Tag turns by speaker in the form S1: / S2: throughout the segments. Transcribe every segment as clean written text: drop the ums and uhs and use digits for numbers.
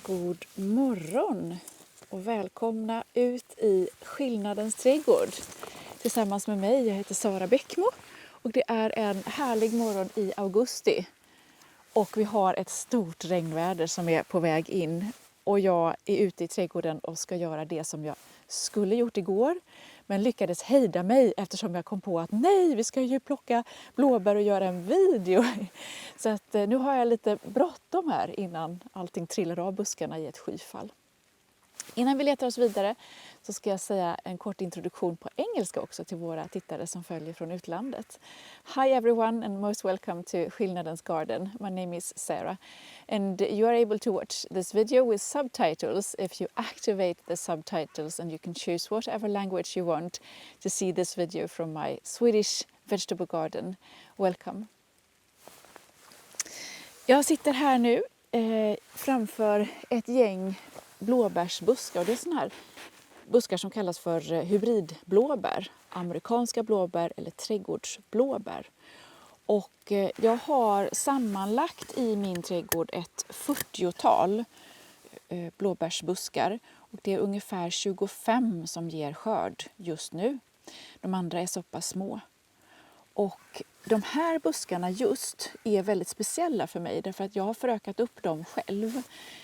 S1: God morgon och välkomna ut i Skillnadens trädgård tillsammans med mig. Jag heter Sara Bäckmo och det är en härlig morgon i augusti. Och vi har ett stort regnväder som är på väg in och jag är ute i trädgården och ska göra det som jag skulle gjort igår. Men lyckades hejda mig eftersom jag kom på att nej, vi ska ju plocka blåbär och göra en video. Så att nu har jag lite bråttom här innan allting trillar av buskarna i ett skyfall. Innan vi letar oss vidare så ska jag säga en kort introduktion på engelska också till våra tittare som följer från utlandet. Hi everyone and most welcome to Skillnadens Garden. My name is Sarah and you are able to watch this video with subtitles if you activate the subtitles, and you can choose whatever language you want to see this video from my Swedish vegetable garden. Welcome. Jag sitter här nu framför ett gäng blåbärsbuskar, och det är sådana här buskar som kallas för hybridblåbär, amerikanska blåbär eller trädgårdsblåbär. Och jag har sammanlagt i min trädgård ett 40-tal blåbärsbuskar, och det är ungefär 25 som ger skörd just nu. De andra är så pass små. Och de här buskarna just är väldigt speciella för mig därför att jag har förökat upp dem själv.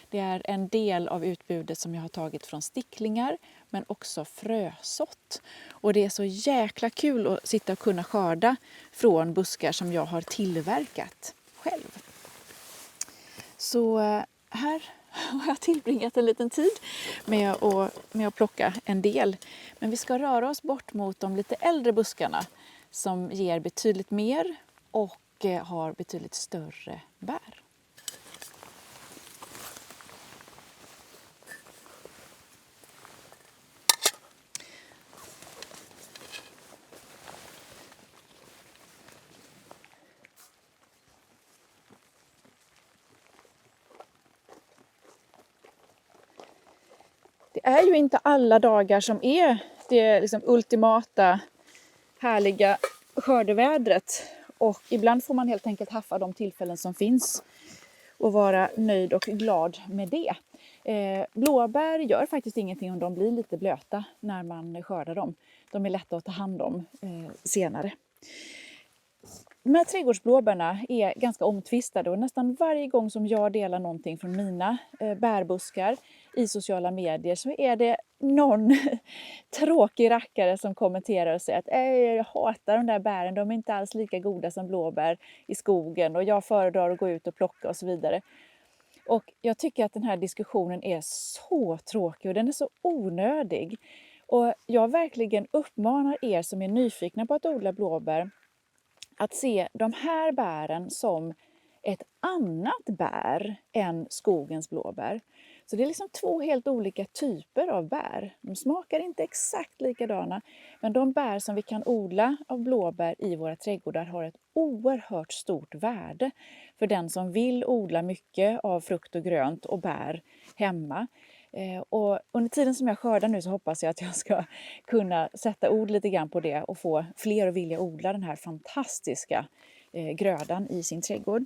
S1: Det är en del av utbudet som jag har tagit från sticklingar men också frösått. Och det är så jäkla kul att sitta och kunna skörda från buskar som jag har tillverkat själv. Så här har jag tillbringat en liten tid med att plocka en del. Men vi ska röra oss bort mot de lite äldre buskarna som ger betydligt mer och har betydligt större bär. Det är ju inte alla dagar som är det liksom ultimata härliga skördevädret, och ibland får man helt enkelt haffa de tillfällen som finns och vara nöjd och glad med det. Blåbär gör faktiskt ingenting om de blir lite blöta när man skördar dem. De är lätta att ta hand om senare. De här trädgårdsblåbärna är ganska omtvistade, och nästan varje gång som jag delar någonting från mina bärbuskar i sociala medier så är det någon tråkig rackare som kommenterar och säger att jag hatar de där bären, de är inte alls lika goda som blåbär i skogen och jag föredrar att gå ut och plocka och så vidare. Och jag tycker att den här diskussionen är så tråkig och den är så onödig. Och jag verkligen uppmanar er som är nyfikna på att odla blåbär att se de här bären som ett annat bär än skogens blåbär. Så det är liksom två helt olika typer av bär. De smakar inte exakt likadana, men de bär som vi kan odla av blåbär i våra trädgårdar har ett oerhört stort värde för den som vill odla mycket av frukt och grönt och bär hemma. Och under tiden som jag skördar nu så hoppas jag att jag ska kunna sätta ord lite grann på det och få fler att vilja odla den här fantastiska grödan i sin trädgård.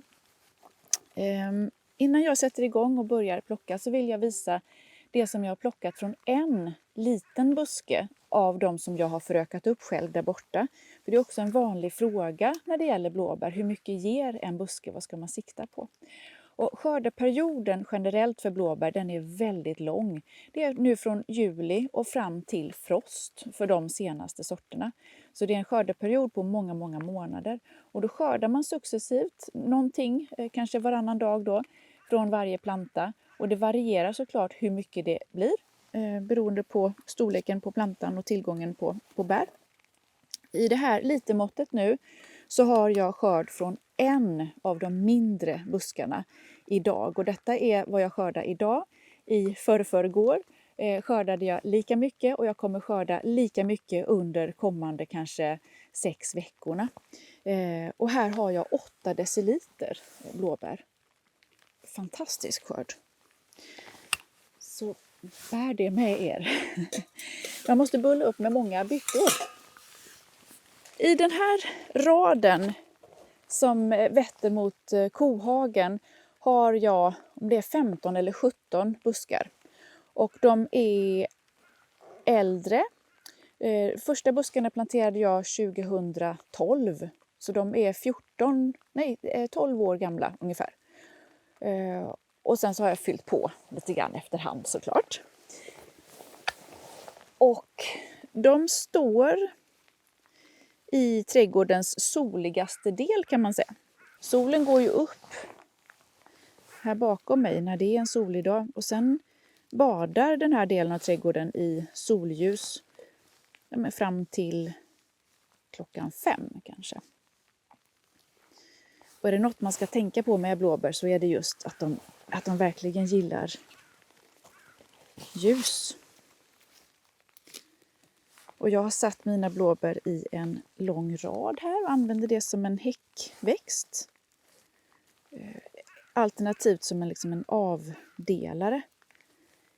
S1: Innan jag sätter igång och börjar plocka så vill jag visa det som jag har plockat från en liten buske av de som jag har förökat upp själv där borta. För det är också en vanlig fråga när det gäller blåbär. Hur mycket ger en buske? Vad ska man sikta på? Och skördeperioden generellt för blåbär, den är väldigt lång. Det är nu från juli och fram till frost för de senaste sorterna. Så det är en skördeperiod på många, många månader. Och då skördar man successivt någonting, kanske varannan dag då, från varje planta. Och det varierar såklart hur mycket det blir beroende på storleken på plantan och tillgången på bär. I det här lite måttet nu så har jag skörd från en av de mindre buskarna idag. Och detta är vad jag skördar idag. I förrgår skördade jag lika mycket, och jag kommer skörda lika mycket under kommande kanske 6 veckorna. Och här har jag 8 deciliter blåbär. Fantastisk skörd. Så bär det med er. Man måste bulla upp med många byttor. I den här raden som vetter mot kohagen har jag, om det är 15 eller 17 buskar. Och de är äldre. Första buskarna planterade jag 2012. Så de är 12 år gamla ungefär. Och sen så har jag fyllt på lite grann efterhand såklart. Och de står i trädgårdens soligaste del kan man säga. Solen går ju upp här bakom mig när det är en solig dag. Och sen badar den här delen av trädgården i solljus fram till 5:00 kanske. Och är det något man ska tänka på med blåbär så är det just att de verkligen gillar ljus. Och jag har satt mina blåbär i en lång rad här och använder det som en häckväxt. Alternativt som en avdelare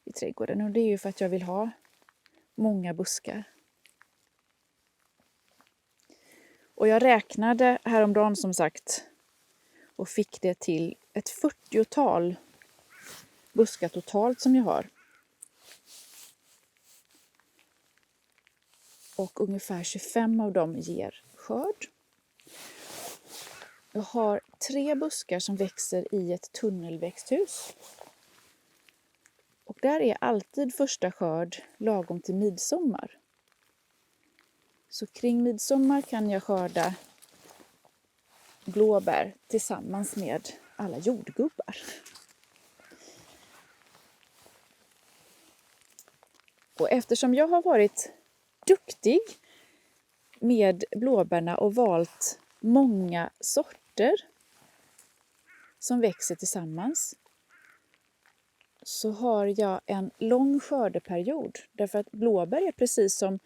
S1: i trädgården. Och det är ju för att jag vill ha många buskar. Och jag räknade häromdagen som sagt och fick det till ett 40-tal buskar totalt som jag har. Och ungefär 25 av dem ger skörd. Jag har 3 buskar som växer i ett tunnelväxthus. Och där är alltid första skörd lagom till midsommar. Så kring midsommar kan jag skörda blåbär tillsammans med alla jordgubbar. Och eftersom jag har varit duktig med blåbärna och valt många sorter som växer tillsammans så har jag en lång skördeperiod. Därför att blåbär är precis som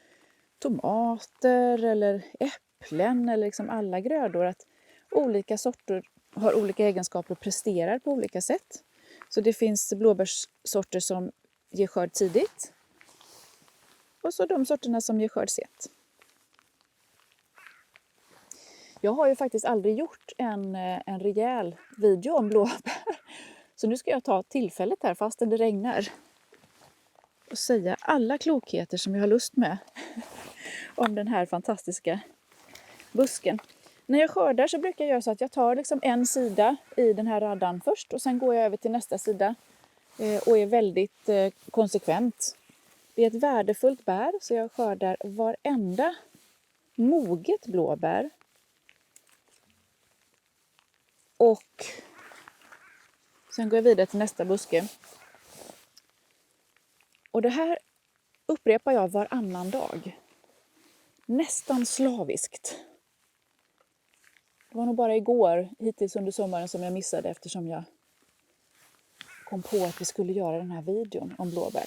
S1: tomater eller äpplen eller alla grödor. Att olika sorter har olika egenskaper och presterar på olika sätt. Så det finns blåbärssorter som ger skörd tidigt. Och så de sorterna som ger skörd sent. Jag har ju faktiskt aldrig gjort en rejäl video om blåbär. Så nu ska jag ta tillfället här fastän det regnar. Och säga alla klokheter som jag har lust med. Om den här fantastiska busken. När jag skördar så brukar jag göra så att jag tar en sida i den här raddan först. Och sen går jag över till nästa sida. Och är väldigt konsekvent. Det är ett värdefullt bär så jag skördar varenda moget blåbär. Och sen går jag vidare till nästa buske. Och det här upprepar jag varannan dag. Nästan slaviskt. Det var nog bara igår hittills under sommaren som jag missade eftersom jag kom på att vi skulle göra den här videon om blåbär.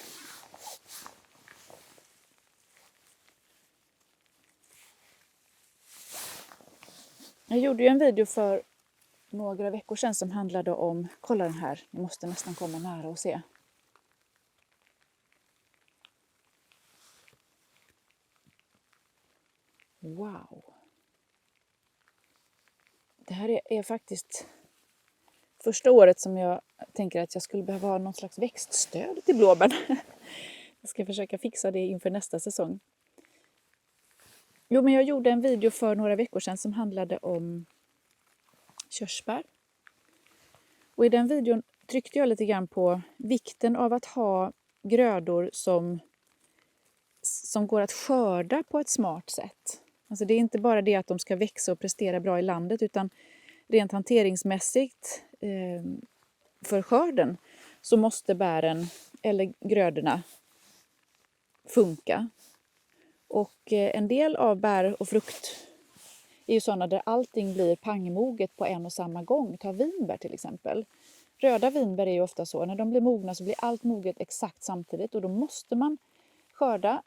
S1: Jag gjorde ju en video för några veckor sedan som handlade om, kolla den här, ni måste nästan komma nära och se. Wow! Det här är faktiskt första året som jag tänker att jag skulle behöva ha någon slags växtstöd till blåbär. Jag ska försöka fixa det inför nästa säsong. Jo, men jag gjorde en video för några veckor sedan som handlade om körsbär. Och i den videon tryckte jag lite grann på vikten av att ha grödor som går att skörda på ett smart sätt. Alltså det är inte bara det att de ska växa och prestera bra i landet utan rent hanteringsmässigt för skörden så måste bären eller grödorna funka. Och en del av bär och frukt är ju sådana där allting blir pangmoget på en och samma gång. Ta vinbär till exempel. Röda vinbär är ju ofta så. När de blir mogna så blir allt moget exakt samtidigt. Och då måste man skörda.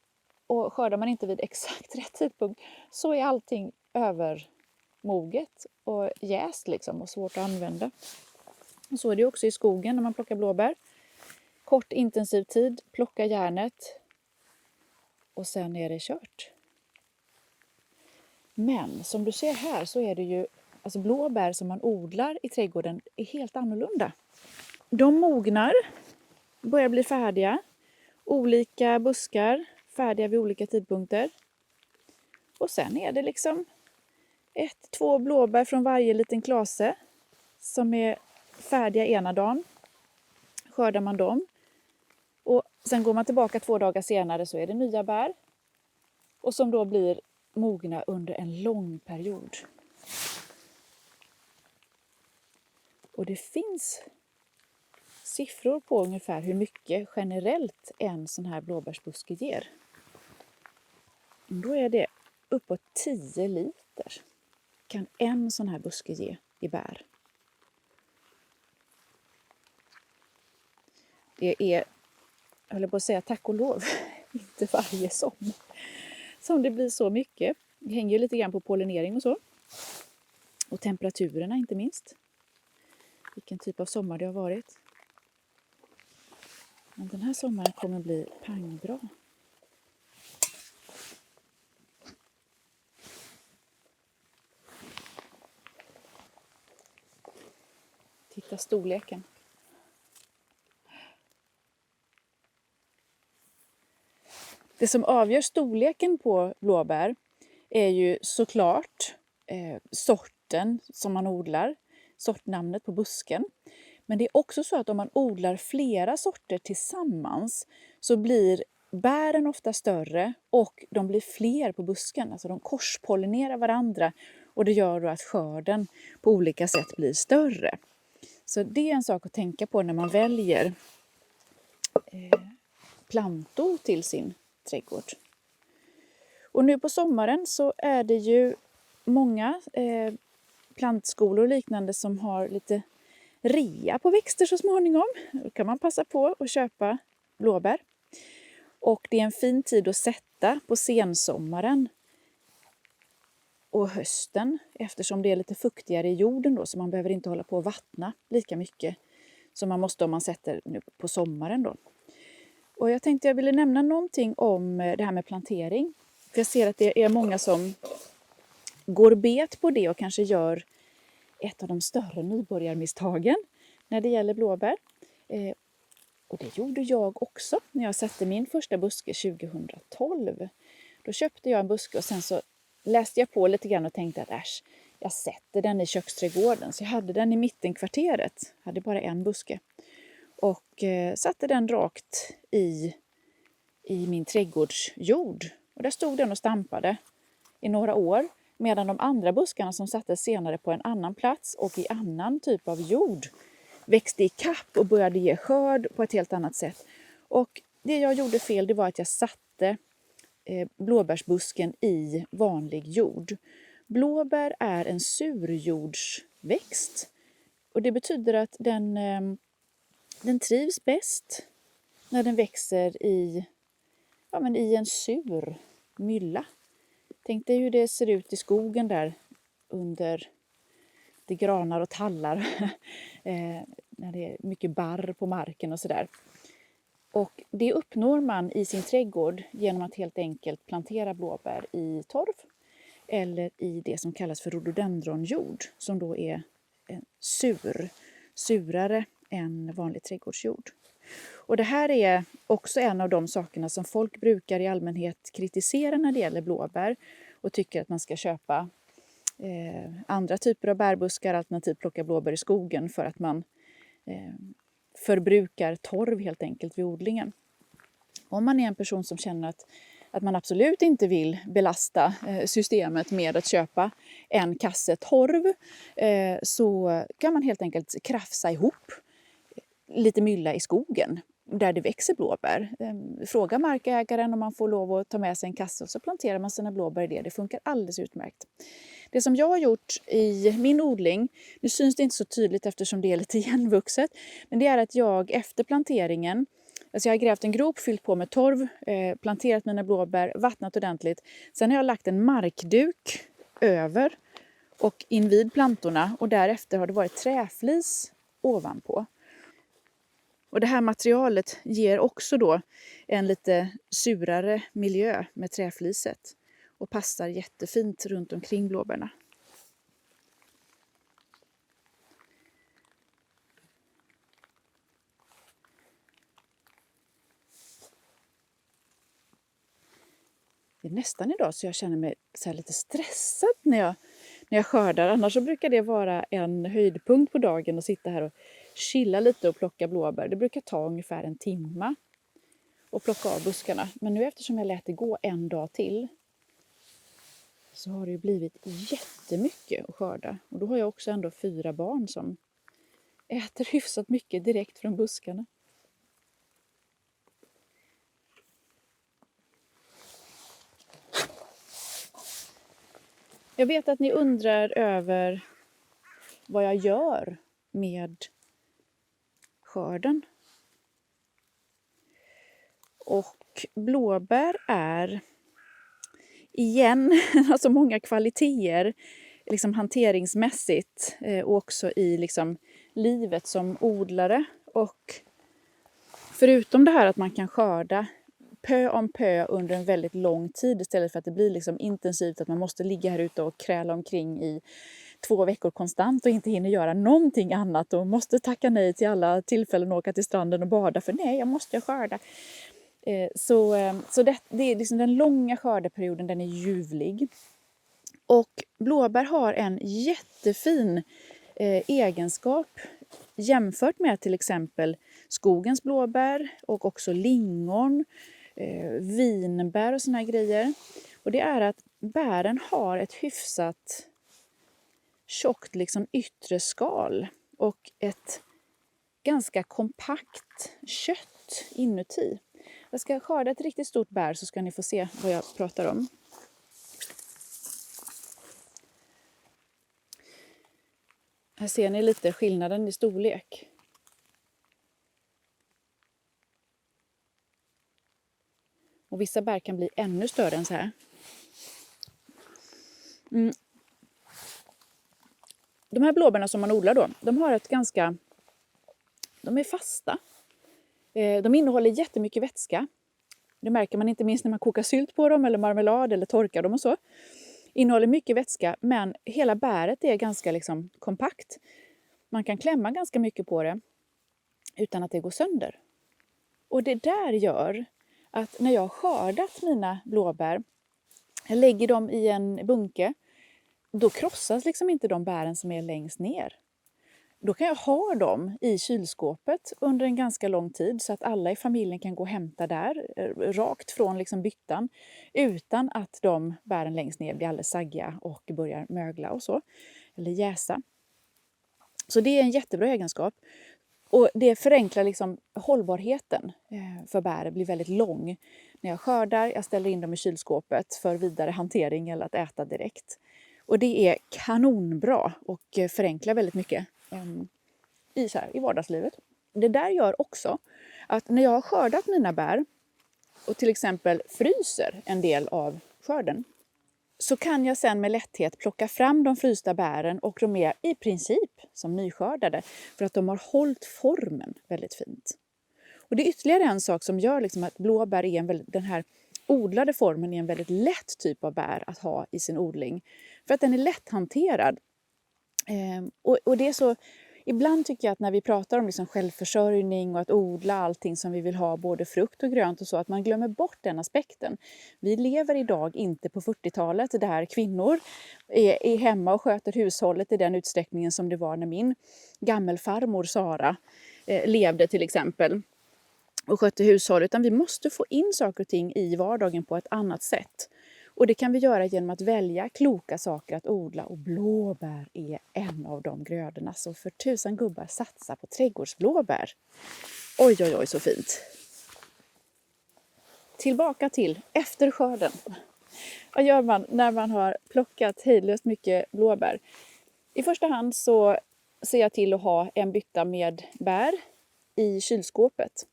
S1: Och skördar man inte vid exakt rätt tidpunkt så är allting övermoget och jäst och svårt att använda. Och så är det också i skogen när man plockar blåbär. Kort intensiv tid, plocka järnet. Och sen är det kört. Men som du ser här så är det ju alltså blåbär som man odlar i trädgården är helt annorlunda. De mognar, börjar bli färdiga. Olika buskar, färdiga vid olika tidpunkter. Och sen är det liksom 1-2 blåbär från varje liten klase som är färdiga ena dagen. Skördar man dem. Och sen går man tillbaka 2 dagar senare så är det nya bär. Och som då blir mogna under en lång period. Och det finns siffror på ungefär hur mycket generellt en sån här blåbärsbuske ger. Då är det uppåt 10 liter kan en sån här buske ge i bär. Det är, jag håller på att säga tack och lov, inte varje sommar som det blir så mycket. Det hänger ju lite grann på pollinering och så. Och temperaturerna inte minst. Vilken typ av sommar det har varit. Men den här sommaren kommer bli pangbra. Titta storleken. Det som avgör storleken på blåbär är ju såklart sorten som man odlar, sortnamnet på busken. Men det är också så att om man odlar flera sorter tillsammans så blir bären ofta större och de blir fler på busken. Alltså de korspollinerar varandra och det gör då att skörden på olika sätt blir större. Så det är en sak att tänka på när man väljer plantor till sin trädgård. Och nu på sommaren så är det ju många plantskolor och liknande som har lite rea på växter så småningom. Då kan man passa på att köpa blåbär. Och det är en fin tid att sätta på sensommaren och hösten eftersom det är lite fuktigare i jorden då så man behöver inte hålla på att vattna lika mycket som man måste om man sätter nu på sommaren då. Och jag tänkte jag ville nämna någonting om det här med plantering. För jag ser att det är många som går bet på det och kanske gör ett av de större nybörjarmisstagen när det gäller blåbär. Och det gjorde jag också när jag satte min första buske 2012. Då köpte jag en buske och sen så läste jag på lite grann och tänkte att jag sätter den i köksträdgården. Så jag hade den i mittenkvarteret, hade bara en buske. Och satte den rakt i min trädgårdsjord. Och där stod den och stampade i några år. Medan de andra buskarna som sattes senare på en annan plats och i annan typ av jord växte i kapp och började ge skörd på ett helt annat sätt. Och det jag gjorde fel det var att jag satte blåbärsbusken i vanlig jord. Blåbär är en surjordsväxt. Och det betyder att den trivs bäst när den växer i en sur mylla. Tänk dig hur det ser ut i skogen där under det granar och tallar. När det är mycket barr på marken och sådär. Och det uppnår man i sin trädgård genom att helt enkelt plantera blåbär i torv. Eller i det som kallas för rhododendronjord. Som då är surare än vanlig trädgårdsjord. Och det här är också en av de sakerna som folk brukar i allmänhet kritisera när det gäller blåbär. Och tycker att man ska köpa andra typer av bärbuskar, alternativt plocka blåbär i skogen för att man förbrukar torv helt enkelt vid odlingen. Om man är en person som känner att man absolut inte vill belasta systemet med att köpa en kasse torv så kan man helt enkelt krafsa ihop lite mylla i skogen där det växer blåbär. Fråga markägaren om man får lov att ta med sig en kasse och så planterar man sina blåbär i det. Det funkar alldeles utmärkt. Det som jag har gjort i min odling, nu syns det inte så tydligt eftersom det är lite igenvuxet, men det är att jag efter planteringen, alltså jag har grävt en grop, fyllt på med torv, planterat mina blåbär, vattnat ordentligt. Sen har jag lagt en markduk över och invid plantorna och därefter har det varit träflis ovanpå. Och det här materialet ger också då en lite surare miljö med träfliset och passar jättefint runt omkring blåbärna. Det är nästan idag så jag känner mig så här lite stressad när jag skördar. Annars så brukar det vara en höjdpunkt på dagen att sitta här och chilla lite och plocka blåbär. Det brukar ta ungefär 1 timme att plocka av buskarna. Men nu eftersom jag lät det gå en dag till så har det ju blivit jättemycket att skörda. Och då har jag också ändå 4 barn som äter hyfsat mycket direkt från buskarna. Jag vet att ni undrar över vad jag gör med skörden. Och blåbär är igen alltså många kvaliteter liksom hanteringsmässigt och också i liksom livet som odlare. Och förutom det här att man kan skörda pö om pö under en väldigt lång tid istället för att det blir liksom intensivt att man måste ligga här ute och kräla omkring i 2 veckor konstant och inte hinner göra någonting annat och måste tacka nej till alla tillfällen och åka till stranden och bada för nej, jag måste skörda. Så det är liksom den långa skördeperioden, den är ljuvlig. Och blåbär har en jättefin egenskap jämfört med till exempel skogens blåbär och också lingon, vinbär och såna här grejer. Och det är att bären har ett hyfsat tjockt liksom yttre skal och ett ganska kompakt kött inuti. Jag ska skörda ett riktigt stort bär så ska ni få se vad jag pratar om. Här ser ni lite skillnaden i storlek. Och vissa bär kan bli ännu större än så här. De här blåbärna som man odlar då, de har ett ganska... De är fasta. De innehåller jättemycket vätska. Det märker man inte minst när man kokar sylt på dem eller marmelad eller torkar dem och så. Innehåller mycket vätska men hela bäret är ganska liksom kompakt. Man kan klämma ganska mycket på det utan att det går sönder. Och det där gör att när jag har skördat mina blåbär, jag lägger dem i en bunke, då krossas liksom inte de bären som är längst ner. Då kan jag ha dem i kylskåpet under en ganska lång tid så att alla i familjen kan gå och hämta där rakt från liksom byttan utan att de bären längst ner blir alldeles saggiga och börjar mögla och så, eller jäsa. Så det är en jättebra egenskap och det förenklar liksom hållbarheten för bär, blir väldigt lång. När jag skördar, jag ställer in dem i kylskåpet för vidare hantering eller att äta direkt. Och det är kanonbra och förenklar väldigt mycket i vardagslivet. Det där gör också att när jag har skördat mina bär och till exempel fryser en del av skörden så kan jag sen med lätthet plocka fram de frysta bären och de är i princip som nyskördade för att de har hållit formen väldigt fint. Och det är ytterligare en sak som gör liksom att blåbär är den här odlade formen är en väldigt lätt typ av bär att ha i sin odling. För att den är lätthanterad. Och det är så, ibland tycker jag att när vi pratar om liksom självförsörjning och att odla allting som vi vill ha, både frukt och grönt och så, att man glömmer bort den aspekten. Vi lever idag inte på 40-talet där kvinnor är hemma och sköter hushållet i den utsträckningen som det var när min gammelfarmor Sara levde till exempel och skötte hushållet, utan vi måste få in saker och ting i vardagen på ett annat sätt. Och det kan vi göra genom att välja kloka saker att odla, och blåbär är en av de grödorna. Så för 1000 gubbar satsa på trädgårdsblåbär. Oj, oj, oj, så fint. Tillbaka till efterskörden. Vad gör man när man har plockat hejdlöst mycket blåbär? I första hand så ser jag till att ha en bytta med bär i kylskåpet.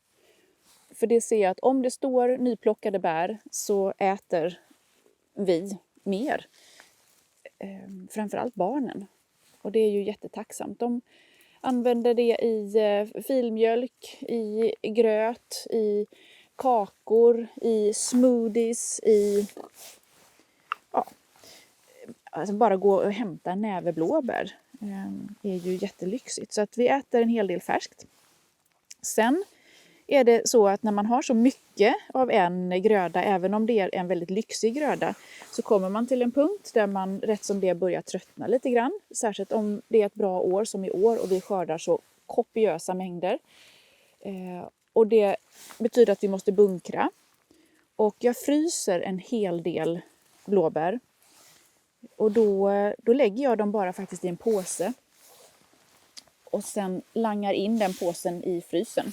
S1: För det ser jag att om det står nyplockade bär så äter vi mer. Framförallt barnen. Och det är ju jättetacksamt. De använder det i filmjölk, i gröt, i kakor, i smoothies, alltså bara gå och hämta en näve blåbär är ju jättelyxigt. Så att vi äter en hel del färskt. Sen är det så att när man har så mycket av en gröda, även om det är en väldigt lyxig gröda, så kommer man till en punkt där man rätt som det börjar tröttna lite grann. Särskilt om det är ett bra år som i år och vi skördar så kopiösa mängder. Och det betyder att vi måste bunkra. Och jag fryser en hel del blåbär. Och då lägger jag dem bara faktiskt i en påse. Och sen langar in den påsen i frysen.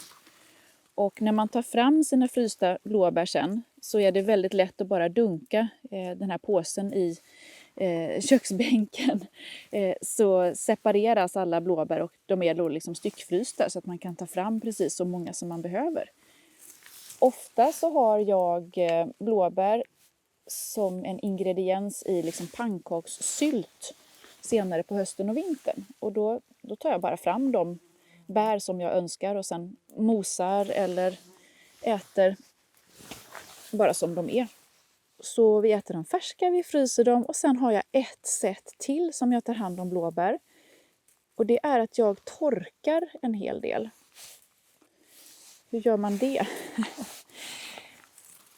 S1: Och när man tar fram sina frysta blåbär sen så är det väldigt lätt att bara dunka den här påsen i köksbänken. Så separeras alla blåbär och de är då liksom styckfrysta så att man kan ta fram precis så många som man behöver. Ofta så har jag blåbär som en ingrediens i liksom pannkakssylt senare på hösten och vintern. Och då tar jag bara fram de bär som jag önskar och sen mosar eller äter bara som de är. Så vi äter dem färska, vi fryser dem och sen har jag ett sätt till som jag tar hand om blåbär. Och det är att jag torkar en hel del. Hur gör man det?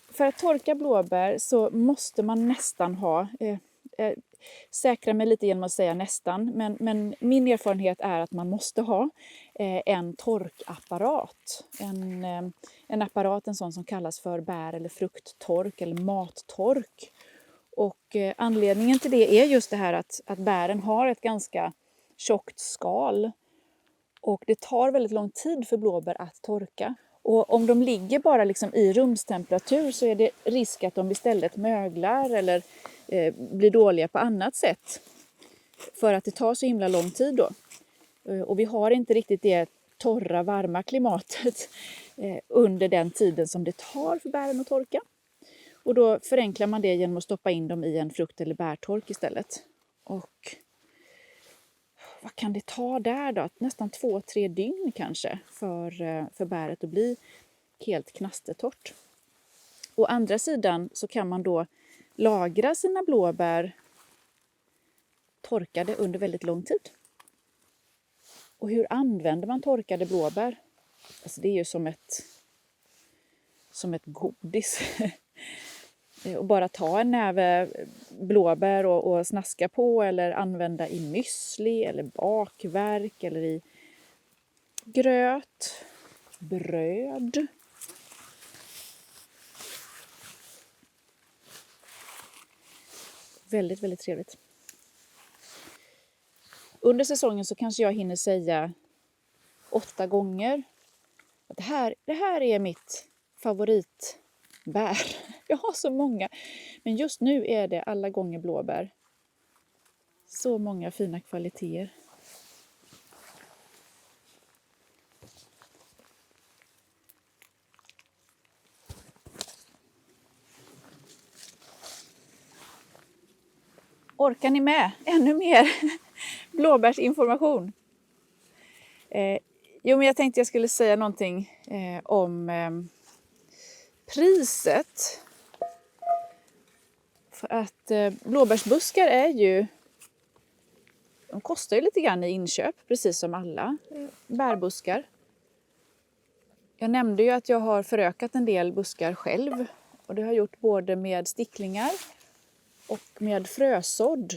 S1: För att torka blåbär så måste man nästan ha, säkra mig lite genom att säga nästan, men min erfarenhet är att man måste ha en torkapparat. En apparat, en sån som kallas för bär- eller frukttork eller mattork. Och anledningen till det är just det här att bären har ett ganska tjockt skal. Och det tar väldigt lång tid för blåbär att torka. Och om de ligger bara liksom i rumstemperatur så är det risk att de istället möglar eller blir dåliga på annat sätt. För att det tar så himla lång tid då. Och vi har inte riktigt det torra, varma klimatet under den tiden som det tar för bären att torka. Och då förenklar man det genom att stoppa in dem i en frukt- eller bärtork istället. Och vad kan det ta där då? Nästan 2-3 dygn kanske för bäret att bli helt knastertorrt. Å andra sidan så kan man då lagra sina blåbär torkade under väldigt lång tid. Och hur använder man torkade blåbär? Alltså det är ju som ett godis. Och bara ta en näve blåbär och snaska på eller använda i müsli eller bakverk eller i gröt, bröd. Väldigt, väldigt trevligt. Under säsongen så kanske jag hinner säga 8 gånger att det här är mitt favoritbär. Jag har så många. Men just nu är det alla gånger blåbär. Så många fina kvaliteter. Orkar ni med? Ännu mer blåbärsinformation. Men jag tänkte jag skulle säga någonting om priset. För att blåbärsbuskar de kostar ju lite grann i inköp, precis som alla bärbuskar. Jag nämnde ju att jag har förökat en del buskar själv. Och det har jag gjort både med sticklingar och med frösådd.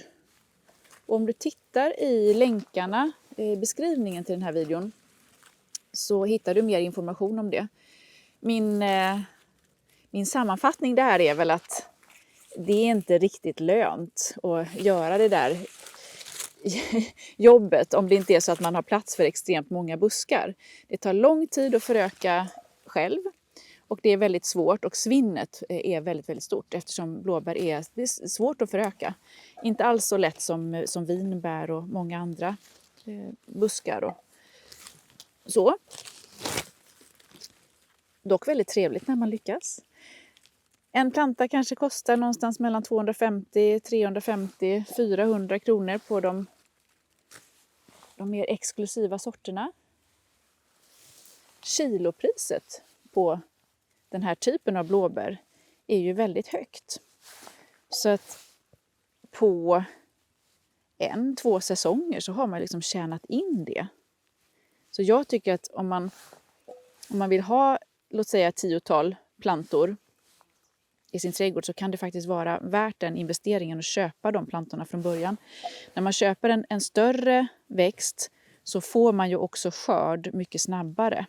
S1: Och om du tittar i länkarna i beskrivningen till den här videon så hittar du mer information om det. Min sammanfattning där är väl att det är inte riktigt lönt att göra det där jobbet om det inte är så att man har plats för extremt många buskar. Det tar lång tid att föröka själv och det är väldigt svårt och svinnet är väldigt, väldigt stort eftersom blåbär det är svårt att föröka. Inte alls så lätt som vinbär och många andra buskar och så. Dock väldigt trevligt när man lyckas. En planta kanske kostar någonstans mellan 250, 350, 400 kronor på de mer exklusiva sorterna. Kilopriset på den här typen av blåbär är ju väldigt högt. Så att på 1-2 säsonger så har man liksom tjänat in det. Så jag tycker att om man vill ha låt säga ett 10-tal plantor i sin trädgård, så kan det faktiskt vara värt den investeringen att köpa de plantorna från början. När man köper en större växt så får man ju också skörd mycket snabbare.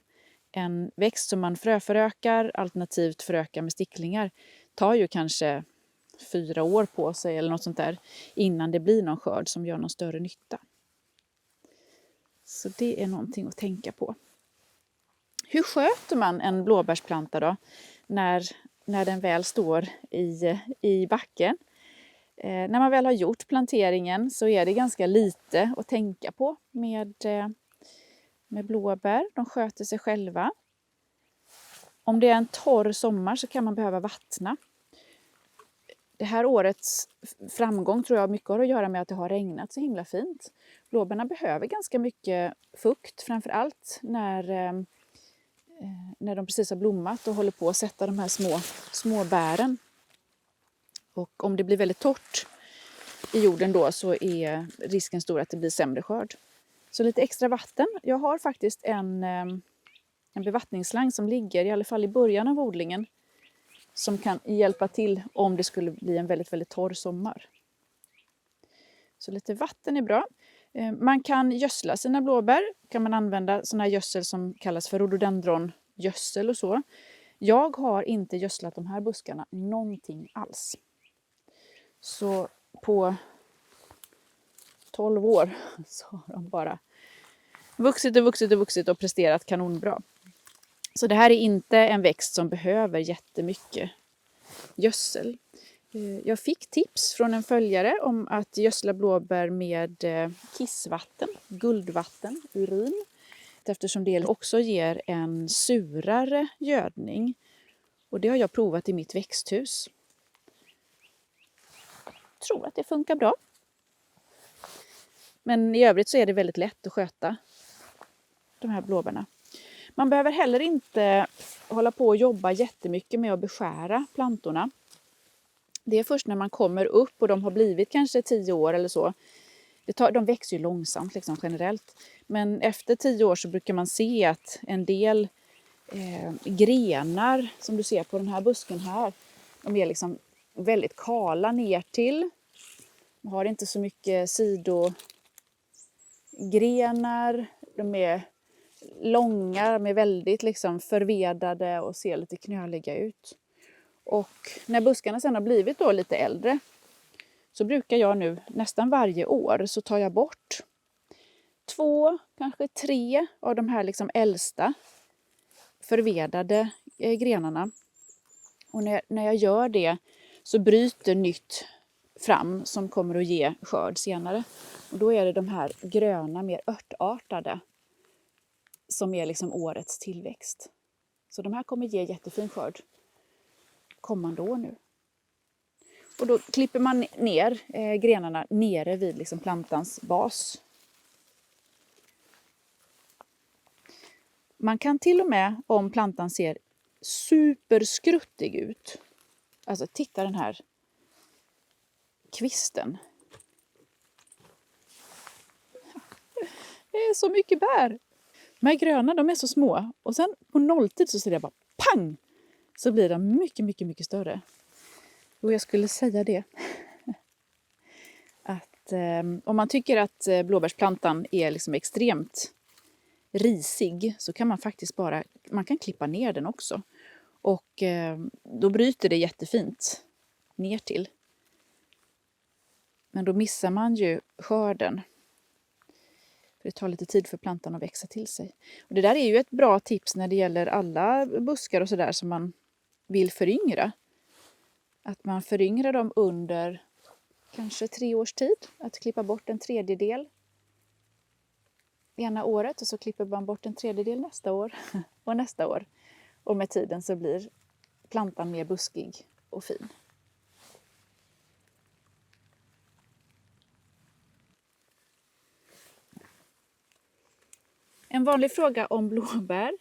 S1: En växt som man fröförökar, alternativt förökar med sticklingar, tar ju kanske 4 år på sig eller något sånt där innan det blir någon skörd som gör någon större nytta. Så det är någonting att tänka på. Hur sköter man en blåbärsplanta då när den väl står i backen? När man väl har gjort planteringen så är det ganska lite att tänka på med blåbär. De sköter sig själva. Om det är en torr sommar så kan man behöva vattna. Det här årets framgång tror jag mycket har att göra med att det har regnat så himla fint. Blåbärna behöver ganska mycket fukt, framförallt när de precis har blommat och håller på att sätta de här små bären. Och om det blir väldigt torrt i jorden då så är risken stor att det blir sämre skörd. Så lite extra vatten. Jag har faktiskt en bevattningsslang som ligger i alla fall i början av odlingen som kan hjälpa till om det skulle bli en väldigt, väldigt torr sommar. Så lite vatten är bra. Man kan gödsla sina blåbär. Kan man använda sån här gödsel som kallas för rhododendrongödsel och så. Jag har inte gödslat de här buskarna någonting alls. Så på 12 år så har de bara vuxit och presterat kanonbra. Så det här är inte en växt som behöver jättemycket gödsel. Jag fick tips från en följare om att gödsla blåbär med kissvatten, guldvatten, urin. Eftersom det också ger en surare gödning. Och det har jag provat i mitt växthus. Jag tror att det funkar bra. Men i övrigt så är det väldigt lätt att sköta de här blåbärna. Man behöver heller inte hålla på och jobba jättemycket med att beskära plantorna. Det är först när man kommer upp och de har blivit kanske 10 år eller så. De växer ju långsamt liksom generellt. Men efter 10 år så brukar man se att en del grenar som du ser på den här busken här. De är liksom väldigt kala ner till. De har inte så mycket sidogrenar. De är långa, de är väldigt liksom förvedade och ser lite knöliga ut. Och när buskarna sedan har blivit då lite äldre så brukar jag nu nästan varje år så tar jag bort 2, kanske 3 av de här liksom äldsta förvedade grenarna. Och när jag gör det så bryter nytt fram som kommer att ge skörd senare. Och då är det de här gröna, mer örtartade som är liksom årets tillväxt. Så de här kommer ge jättefin skörd kommande år nu. Och då klipper man ner grenarna nere vid liksom plantans bas. Man kan till och med, om plantan ser superskruttig ut. Alltså titta den här kvisten. Det är så mycket bär. De här gröna, de är så små. Och sen på nolltid så ser det bara pang! Så blir de mycket, mycket, mycket större. Och jag skulle säga det. Att om man tycker att blåbärsplantan är liksom extremt risig så kan man faktiskt man kan klippa ner den också. Och då bryter det jättefint ner till. Men då missar man ju skörden. För det tar lite tid för plantan att växa till sig. Och det där är ju ett bra tips när det gäller alla buskar och sådär som man vill föryngra. Att man föryngrar dem under kanske 3 års tid. Att klippa bort en 1/3 ena året och så klipper man bort en 1/3 nästa år och nästa år. Och med tiden så blir plantan mer buskig och fin. En vanlig fråga om blåbär.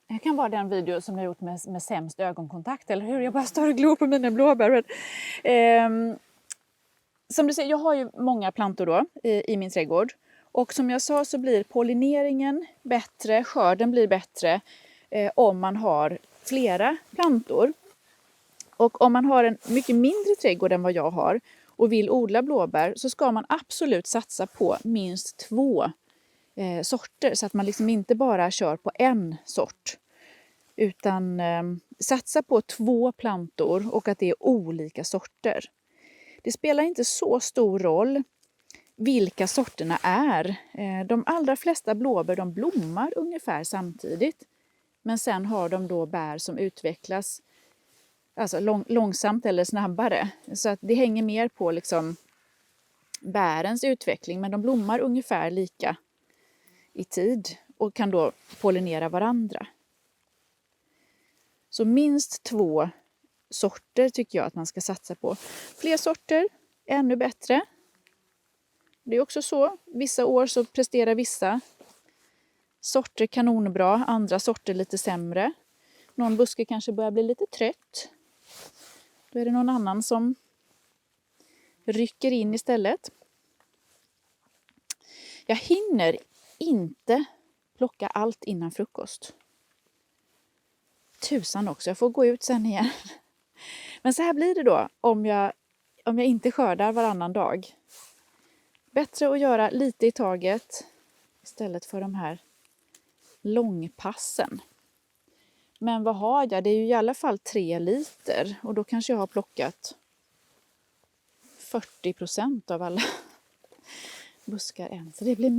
S1: Det kan vara den video som jag gjort med sämst ögonkontakt, eller hur? Jag bara står och glor på mina blåbär. Som du ser, jag har ju många plantor då i min trädgård. Och som jag sa så blir pollineringen bättre, skörden blir bättre om man har flera plantor. Och om man har en mycket mindre trädgård än vad jag har och vill odla blåbär, så ska man absolut satsa på minst 2 sorter, så att man liksom inte bara kör på en sort, utan satsa på 2 plantor och att det är olika sorter. Det spelar inte så stor roll vilka sorterna är. De allra flesta blåbär, de blommar ungefär samtidigt, men sen har de då bär som utvecklas alltså långsamt eller snabbare. Så att det hänger mer på liksom bärens utveckling, men de blommar ungefär lika i tid och kan då pollinera varandra. Så minst 2 sorter tycker jag att man ska satsa på. Fler sorter, ännu bättre. Det är också så, vissa år så presterar vissa sorter kanonbra, andra sorter lite sämre. Någon buske kanske börjar bli lite trött. Då är det någon annan som rycker in istället. Jag hinner inte plocka allt innan frukost. Tusan också, jag får gå ut sen igen. Men så här blir det då om jag inte skördar varannan dag. Bättre att göra lite i taget istället för de här långpassen. Men vad har jag? Det är ju i alla fall 3 liter och då kanske jag har plockat 40% av alla buskar än. Så det blir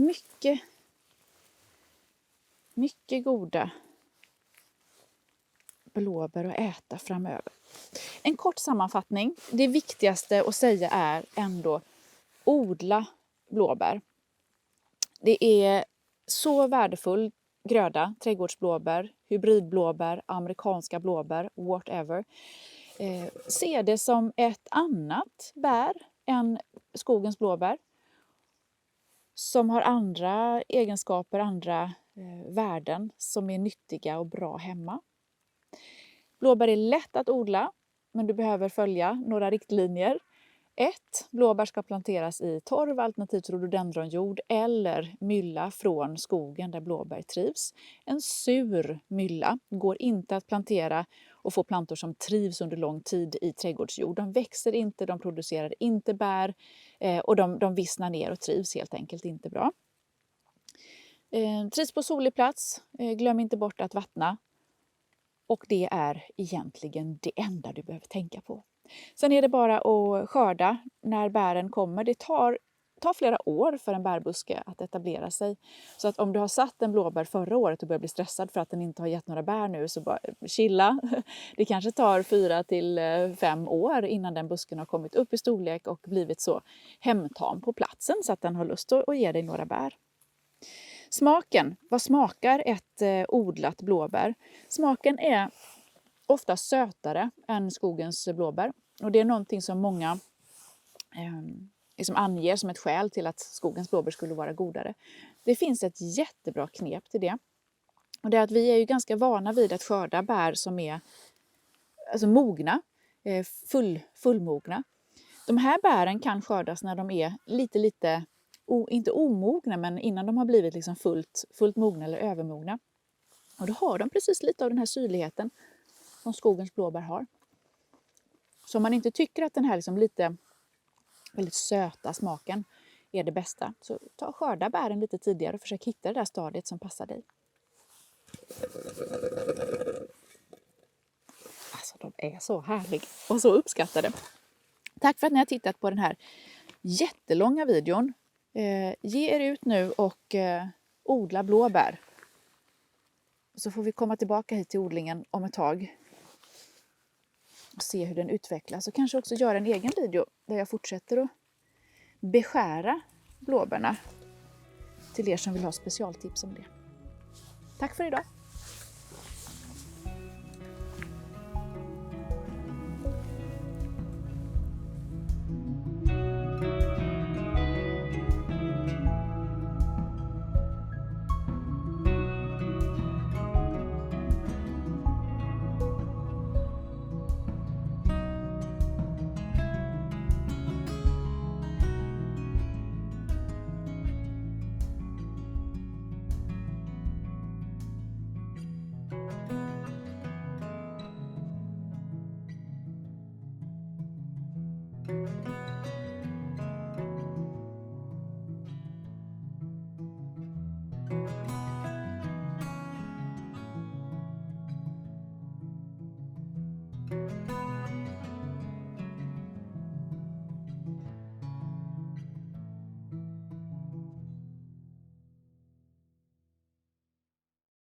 S1: mycket goda blåbär att äta framöver. En kort sammanfattning. Det viktigaste att säga är ändå odla blåbär. Det är så värdefull gröda, trädgårdsblåbär, hybridblåbär, amerikanska blåbär, whatever. Se det som ett annat bär än skogens blåbär, som har andra egenskaper, andra värden som är nyttiga och bra hemma. Blåbär är lätt att odla, men du behöver följa några riktlinjer. 1. Blåbär ska planteras i torv, alternativt rhododendronjord eller mylla från skogen där blåbär trivs. En sur mylla går inte att plantera och få plantor som trivs under lång tid i trädgårdsjord. De växer inte, de producerar inte bär och de vissnar ner och trivs helt enkelt inte bra. Trivs på solig plats, glöm inte bort att vattna. Och det är egentligen det enda du behöver tänka på. Sen är det bara att skörda när bären kommer. Det tar flera år för en bärbuske att etablera sig. Så att om du har satt en blåbär förra året och börjar bli stressad för att den inte har gett några bär nu, så bara chilla. Det kanske tar 4 till 5 år innan den busken har kommit upp i storlek och blivit så hemtam på platsen så att den har lust att ge dig några bär. Smaken. Vad smakar ett odlat blåbär? Smaken är ofta sötare än skogens blåbär. Och det är någonting som många liksom anger som ett skäl till att skogens blåbär skulle vara godare. Det finns ett jättebra knep till det. Och det är att vi är ju ganska vana vid att skörda bär som är alltså mogna, fullmogna. De här bären kan skördas när de är lite inte omogna, men innan de har blivit liksom fullt mogna eller övermogna. Och då har de precis lite av den här syrligheten som skogens blåbär har. Så om man inte tycker att den här liksom lite väldigt söta smaken är det bästa, så ta och skörda bären lite tidigare och försök hitta det där stadiet som passar dig. Alltså de är så härliga och så uppskattade. Tack för att ni har tittat på den här jättelånga videon. Ge er ut nu och odla blåbär. Så får vi komma tillbaka hit till odlingen om ett tag och se hur den utvecklas. Och kanske också göra en egen video där jag fortsätter att beskära blåbärna till er som vill ha specialtips om det. Tack för idag!